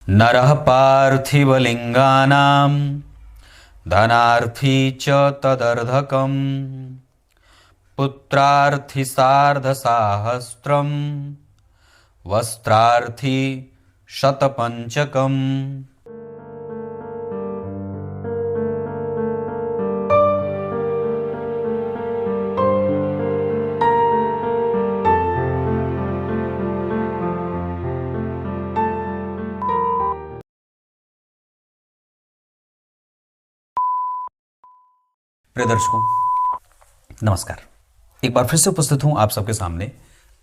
नरः पार्थिवलिङ्गानां धनार्थी च तदर्धकं पुत्रार्थी सार्धसाहस्रं वस्त्रार्थी शतपञ्चकम्। प्रिय दर्शकों नमस्कार। एक बार फिर से उपस्थित हूं आप सबके सामने।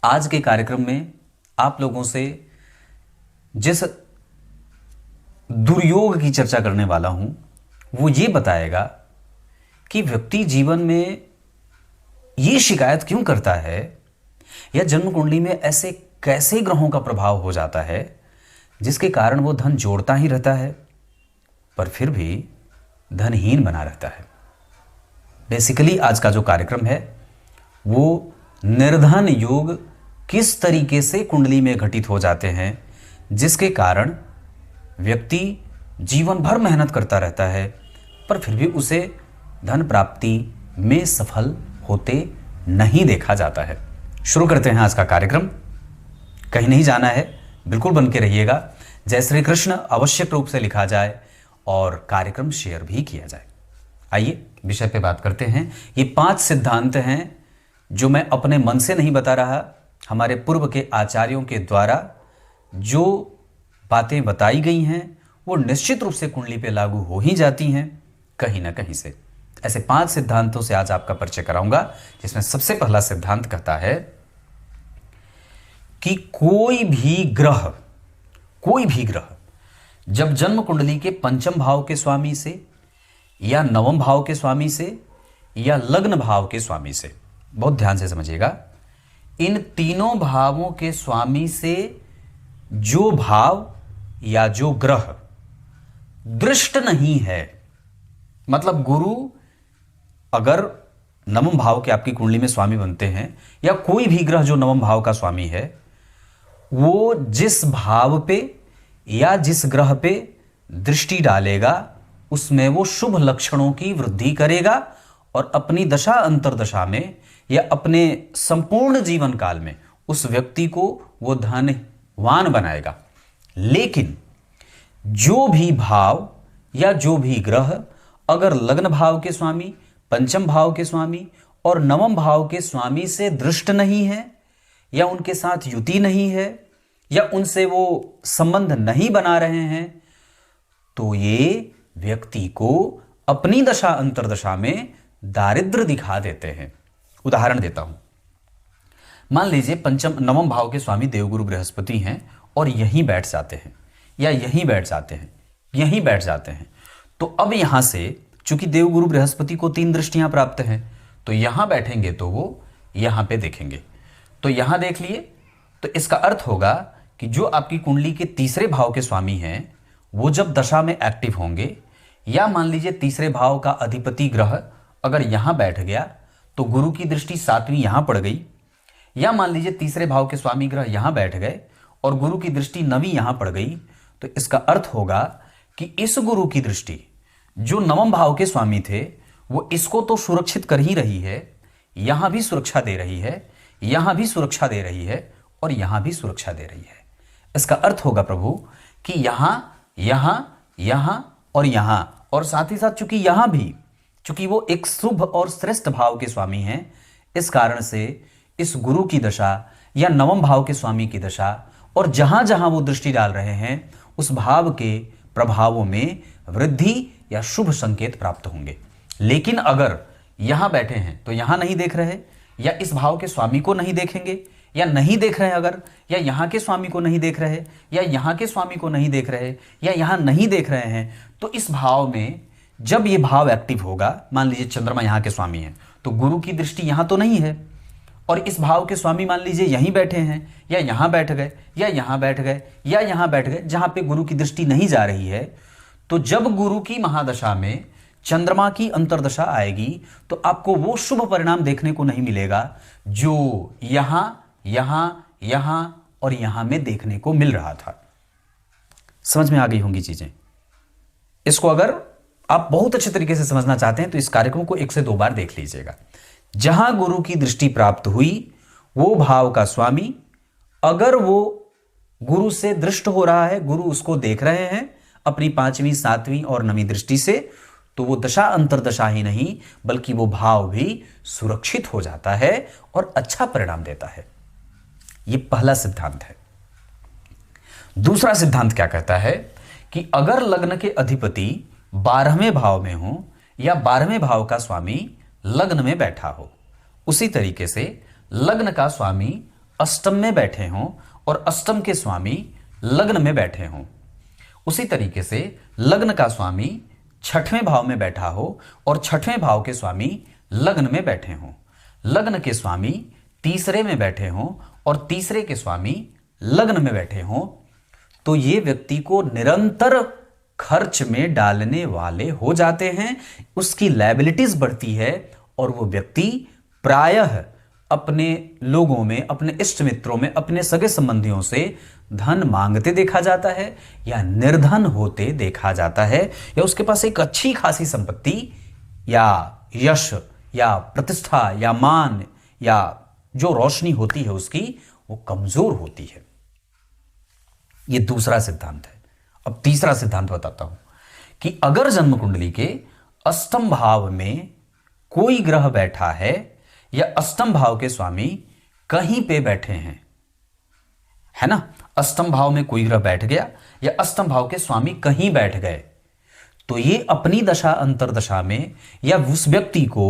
आज के कार्यक्रम में आप लोगों से जिस दुर्योग की चर्चा करने वाला हूं वो ये बताएगा कि व्यक्ति जीवन में ये शिकायत क्यों करता है या जन्म कुंडली में ऐसे कैसे ग्रहों का प्रभाव हो जाता है जिसके कारण वो धन जोड़ता ही रहता है पर फिर भी धनहीन बना रहता है। बेसिकली आज का जो कार्यक्रम है वो निर्धन योग किस तरीके से कुंडली में घटित हो जाते हैं जिसके कारण व्यक्ति जीवन भर मेहनत करता रहता है पर फिर भी उसे धन प्राप्ति में सफल होते नहीं देखा जाता है। शुरू करते हैं आज का कार्यक्रम। कहीं नहीं जाना है, बिल्कुल बन के रहिएगा। जय श्री कृष्ण आवश्यक रूप से लिखा जाए और कार्यक्रम शेयर भी किया जाए। आइए विषय पे बात करते हैं। ये 5 सिद्धांत हैं जो मैं अपने मन से नहीं बता रहा, हमारे पूर्व के आचार्यों के द्वारा जो बातें बताई गई हैं वो निश्चित रूप से कुंडली पे लागू हो ही जाती हैं कहीं ना कहीं से। ऐसे 5 सिद्धांतों से आज आपका परिचय कराऊंगा जिसमें सबसे पहला सिद्धांत कहता है कि कोई भी ग्रह जब जन्म कुंडली के पंचम भाव के स्वामी से या नवम भाव के स्वामी से या लग्न भाव के स्वामी से, बहुत ध्यान से समझिएगा, इन तीनों भावों के स्वामी से जो भाव या जो ग्रह दृष्ट नहीं है, मतलब गुरु अगर नवम भाव के आपकी कुंडली में स्वामी बनते हैं या कोई भी ग्रह जो नवम भाव का स्वामी है वो जिस भाव पे या जिस ग्रह पे दृष्टि डालेगा उसमें वो शुभ लक्षणों की वृद्धि करेगा और अपनी दशा अंतरदशा में या अपने संपूर्ण जीवन काल में उस व्यक्ति को वो धनवान बनाएगा। लेकिन जो भी भाव या जो भी ग्रह अगर लग्न भाव के स्वामी, पंचम भाव के स्वामी और नवम भाव के स्वामी से दृष्ट नहीं है या उनके साथ युति नहीं है या उनसे वो संबंध नहीं बना रहे हैं तो ये व्यक्ति को अपनी दशा अंतरदशा में दारिद्र्य दिखा देते हैं। उदाहरण देता हूं, मान लीजिए पंचम नवम भाव के स्वामी देवगुरु बृहस्पति हैं और यहीं बैठ जाते हैं या यहीं बैठ जाते हैं तो अब यहां से चूंकि देवगुरु बृहस्पति को 3 दृष्टियां प्राप्त हैं तो यहां बैठेंगे तो वो यहां पे देखेंगे, तो यहां देख लिए तो इसका अर्थ होगा कि जो आपकी कुंडली के तीसरे भाव के स्वामी हैं वो जब दशा में एक्टिव होंगे या मान लीजिए तीसरे भाव का अधिपति ग्रह अगर यहां बैठ गया तो गुरु की दृष्टि 7वीं यहां पड़ गई, या मान लीजिए तीसरे भाव के स्वामी ग्रह यहां बैठ गए और गुरु की दृष्टि 9वीं यहां पड़ गई, तो इसका अर्थ होगा कि इस गुरु की दृष्टि जो नवम भाव के स्वामी थे वो इसको तो सुरक्षित कर ही रही है, यहां भी सुरक्षा दे रही है, यहां भी सुरक्षा दे रही है और यहां भी सुरक्षा दे रही है। इसका अर्थ होगा प्रभु कि यहां और यहां और साथ ही साथ चूंकि वो एक शुभ और श्रेष्ठ भाव के स्वामी हैं, इस कारण से इस गुरु की दशा या नवम भाव के स्वामी की दशा और जहां जहां वो दृष्टि डाल रहे हैं उस भाव के प्रभावों में वृद्धि या शुभ संकेत प्राप्त होंगे। लेकिन अगर यहां बैठे हैं तो यहां नहीं देख रहे या इस भाव के स्वामी को नहीं देखेंगे या नहीं देख रहे अगर, या यहां के स्वामी को नहीं देख रहे या यहां के स्वामी को नहीं देख रहे या यहां नहीं देख रहे हैं, तो इस भाव में जब ये भाव एक्टिव होगा, मान लीजिए चंद्रमा यहां के स्वामी हैं तो गुरु की दृष्टि यहां तो नहीं है और इस भाव के स्वामी मान लीजिए यहीं बैठे हैं या यहां बैठ गए या यहां बैठ गए या यहां बैठ गए जहां पे गुरु की दृष्टि नहीं जा रही है, तो जब गुरु की महादशा में चंद्रमा की अंतर्दशा आएगी तो आपको वो शुभ परिणाम देखने को नहीं मिलेगा जो यहां और यहां में देखने को मिल रहा था। समझ में आ गई होंगी चीजें। इसको अगर आप बहुत अच्छे तरीके से समझना चाहते हैं तो इस कार्यक्रम को 1 से 2 बार देख लीजिएगा। जहां गुरु की दृष्टि प्राप्त हुई वो भाव का स्वामी, अगर वो गुरु से दृष्ट हो रहा है, गुरु उसको देख रहे हैं अपनी 5वीं 7वीं और 9वीं दृष्टि से, तो वो दशा अंतरदशा ही नहीं बल्कि वो भाव भी सुरक्षित हो जाता है और अच्छा परिणाम देता है। ये पहला सिद्धांत है। दूसरा सिद्धांत क्या कहता है कि अगर लग्न के अधिपति 12वें भाव में हो या 12वें भाव का स्वामी लग्न में बैठा हो, उसी तरीके से लग्न का स्वामी अष्टम में बैठे हों और अष्टम के स्वामी लग्न में बैठे हों, उसी तरीके से लग्न का स्वामी 6वें भाव में बैठा हो और 6वें भाव के स्वामी लग्न में बैठे हों, लग्न के स्वामी तीसरे में बैठे हों और तीसरे के स्वामी लग्न में बैठे हों, तो ये व्यक्ति को निरंतर खर्च में डालने वाले हो जाते हैं, उसकी लायबिलिटीज बढ़ती है और वो व्यक्ति प्रायः अपने लोगों में, अपने इष्ट मित्रों में, अपने सगे संबंधियों से धन मांगते देखा जाता है या निर्धन होते देखा जाता है, या उसके पास एक अच्छी खासी संपत्ति या यश या प्रतिष्ठा या मान या जो रोशनी होती है उसकी, वो कमजोर होती है। ये दूसरा सिद्धांत है। अब तीसरा सिद्धांत बताता हूं कि अगर जन्म कुंडली के अष्टम भाव में कोई ग्रह बैठा है या अष्टम भाव के स्वामी कहीं पे बैठे हैं, है ना, अष्टम भाव में कोई ग्रह बैठ गया या अष्टम भाव के स्वामी कहीं बैठ गए, तो ये अपनी दशा अंतरदशा में या उस व्यक्ति को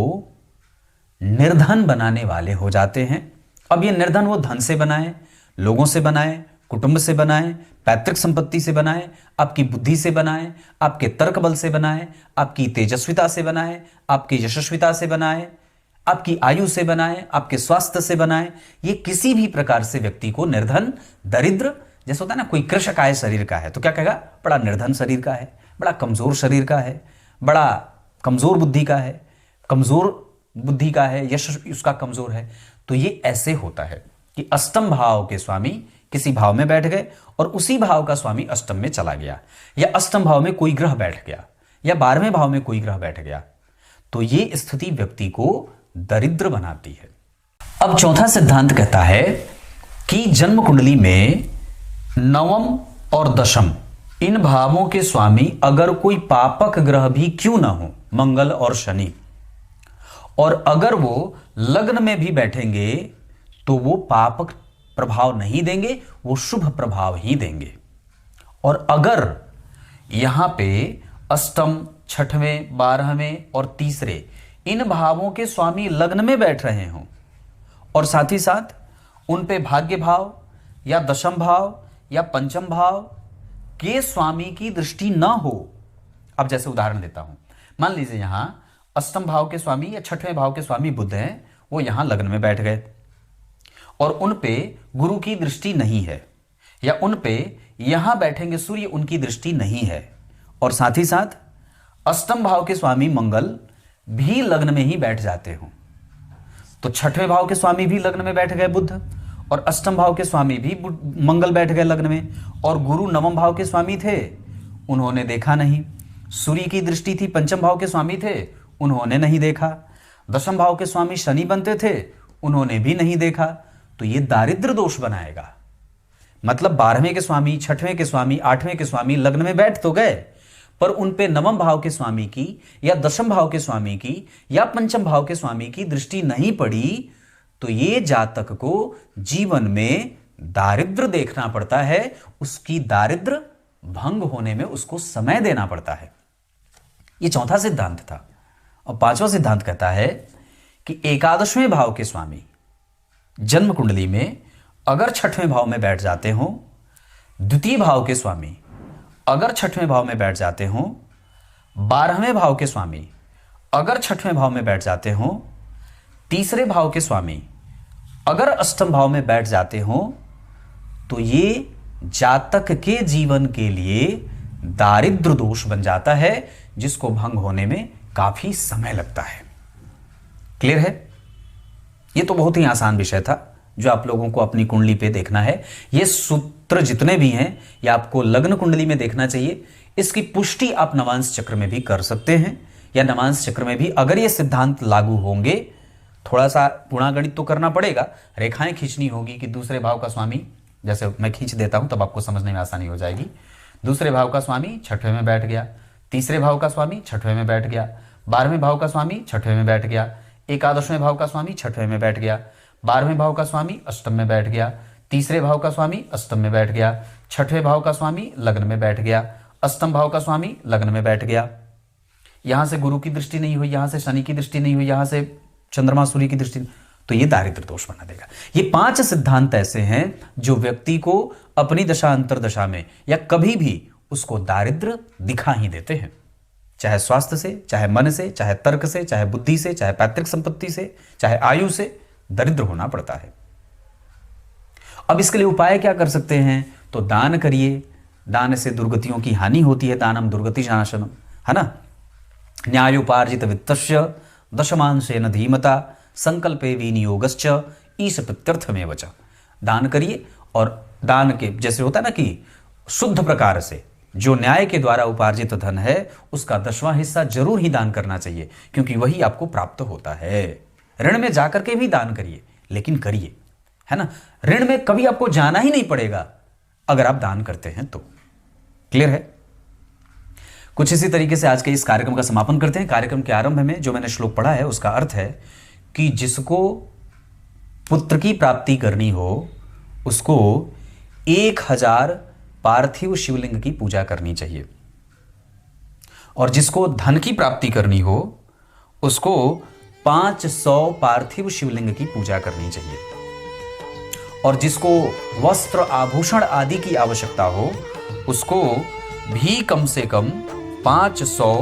निर्धन बनाने वाले हो जाते हैं। अब ये निर्धन वो धन से बनाए, लोगों से बनाए, कुटुंब से बनाए, पैतृक संपत्ति से बनाए, आपकी बुद्धि से बनाए, आपके तर्क बल से बनाए, आपकी तेजस्विता से बनाए, आपकी यशस्विता से बनाए, आपकी आयु से बनाए, आपके स्वास्थ्य से बनाए, ये किसी भी प्रकार से व्यक्ति को निर्धन, दरिद्र, जैसे होता है ना कोई कृशकाय शरीर का है तो क्या कहेगा, बड़ा निर्धन शरीर का है, बड़ा कमजोर शरीर का है, बड़ा कमजोर बुद्धि का है, कमजोर बुद्धि का है, यश उसका कमजोर है। तो ये ऐसे होता है कि अष्टम भाव के स्वामी किसी भाव में बैठ गए और उसी भाव का स्वामी अष्टम में चला गया, या अष्टम भाव में कोई ग्रह बैठ गया या 12वें भाव में कोई ग्रह बैठ गया, तो ये स्थिति व्यक्ति को दरिद्र बनाती है। अब चौथा सिद्धांत कहता है कि जन्म कुंडली में नवम और दशम इन भावों के स्वामी अगर कोई पापक ग्रह भी क्यों ना हो, मंगल और शनि, और अगर वो लग्न में भी बैठेंगे तो वो पापक प्रभाव नहीं देंगे, वो शुभ प्रभाव ही देंगे। और अगर यहां पे अष्टम, 6वें, 12वें और तीसरे इन भावों के स्वामी लग्न में बैठ रहे हों और साथ ही साथ उन पे भाग्य भाव या दशम भाव या पंचम भाव के स्वामी की दृष्टि न हो। अब जैसे उदाहरण देता हूं, मान लीजिए यहां अष्टम भाव के स्वामी या 6वें भाव के स्वामी बुध हैं, वो यहां लग्न में बैठ गए और उन पे गुरु की दृष्टि नहीं है, या उन पे यहां बैठेंगे सूर्य, उनकी दृष्टि नहीं है, और साथ ही साथ अष्टम भाव के स्वामी मंगल भी लग्न में ही बैठ जाते हो, तो 6वें भाव के स्वामी भी लग्न में बैठ गए बुध, और अष्टम भाव के स्वामी भी मंगल बैठ गए लग्न में, और गुरु नवम भाव के स्वामी थे, उन्होंने देखा नहीं, सूर्य की दृष्टि थी, पंचम भाव के स्वामी थे, उन्होंने नहीं देखा, दशम भाव के स्वामी शनि बनते थे, उन्होंने भी नहीं देखा, तो ये दारिद्र दोष बनाएगा। मतलब 12वें के स्वामी, 6वें के स्वामी, 8वें के स्वामी लग्न में बैठ तो गए, पर उन पे नवम भाव के स्वामी की या दशम भाव के स्वामी की या पंचम भाव के स्वामी की दृष्टि नहीं पड़ी, तो ये जातक को जीवन में दारिद्र देखना पड़ता है, उसकी दारिद्र भंग होने में उसको समय देना पड़ता है। ये चौथा सिद्धांत था। और पांचवा सिद्धांत कहता है कि एकादशवें भाव के स्वामी जन्म कुंडली में अगर 6वें भाव में बैठ जाते हो, द्वितीय भाव के स्वामी अगर 6वें भाव में बैठ जाते हो, 12वें भाव के स्वामी अगर 6वें भाव में बैठ जाते हो, तीसरे भाव के स्वामी अगर अष्टम भाव में बैठ जाते हो, तो ये जातक के जीवन के लिए दारिद्र दोष बन जाता है, जिसको भंग होने में काफी समय लगता है। क्लियर है? ये तो बहुत ही आसान विषय था, जो आप लोगों को अपनी कुंडली पे देखना है। ये सूत्र जितने भी हैं ये आपको लग्न कुंडली में देखना चाहिए। इसकी पुष्टि आप नवांश चक्र में भी कर सकते हैं, या नवांश चक्र में भी अगर ये सिद्धांत लागू होंगे, थोड़ा सा गुणागणित तो करना पड़ेगा, रेखाएं खींचनी होगी कि दूसरे भाव का स्वामी, जैसे मैं खींच देता हूं तब आपको समझने में आसानी हो जाएगी। दूसरे भाव का स्वामी छठवें में बैठ गया, तीसरे भाव का स्वामी छठवें में बैठ गया, 12वें भाव का स्वामी छठवें में बैठ गया, एकादशवें भाव का स्वामी छठवें में बैठ गया, 12वें भाव का स्वामी अष्टम में बैठ गया, तीसरे भाव का स्वामी अष्टम में बैठ गया, छठवें भाव का स्वामी लग्न में बैठ गया, अष्टम भाव का स्वामी लग्न में बैठ गया। यहां से गुरु की दृष्टि नहीं हुई, यहां से शनि की दृष्टि नहीं हुई, यहां से चंद्रमा सूर्य की दृष्टि, तो ये दारिद्र दोष बना देगा। ये 5 सिद्धांत ऐसे हैं जो व्यक्ति को अपनी दशा अंतरदशा में या कभी भी उसको दारिद्र दिखा ही देते हैं, चाहे स्वास्थ्य से, चाहे मन से, चाहे तर्क से, चाहे बुद्धि से, चाहे पैतृक संपत्ति से, चाहे आयु से दरिद्र होना पड़ता है। अब इसके लिए उपाय क्या कर सकते हैं? तो दान करिए, दान से दुर्गतियों की हानि होती है, दानम दुर्गति नाशनम, है ना। न्यायोपार्जित वित्तस्य दशमांशेन धीमता संकल्पे विनियोगश्च ईश प्रत्यर्थमेव च। दान करिए, और दान के जैसे होता है ना कि शुद्ध प्रकार से जो न्याय के द्वारा उपार्जित धन है उसका 10वां हिस्सा जरूर ही दान करना चाहिए, क्योंकि वही आपको प्राप्त होता है। ऋण में जाकर के भी दान करिए, लेकिन करिए, है ना। ऋण में कभी आपको जाना ही नहीं पड़ेगा अगर आप दान करते हैं तो। क्लियर है? कुछ इसी तरीके से आज के इस कार्यक्रम का समापन करते हैं। कार्यक्रम के आरंभ में जो मैंने श्लोक पढ़ा है उसका अर्थ है कि जिसको पुत्र की प्राप्ति करनी हो उसको 1000 पार्थिव शिवलिंग की पूजा करनी चाहिए, और जिसको धन की प्राप्ति करनी हो उसको 500 पार्थिव शिवलिंग की पूजा करनी चाहिए, और जिसको वस्त्र आभूषण आदि की आवश्यकता हो उसको भी कम से कम 500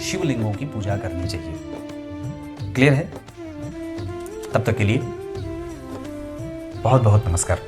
शिवलिंगों की पूजा करनी चाहिए। क्लियर है? तब तक के लिए बहुत बहुत नमस्कार।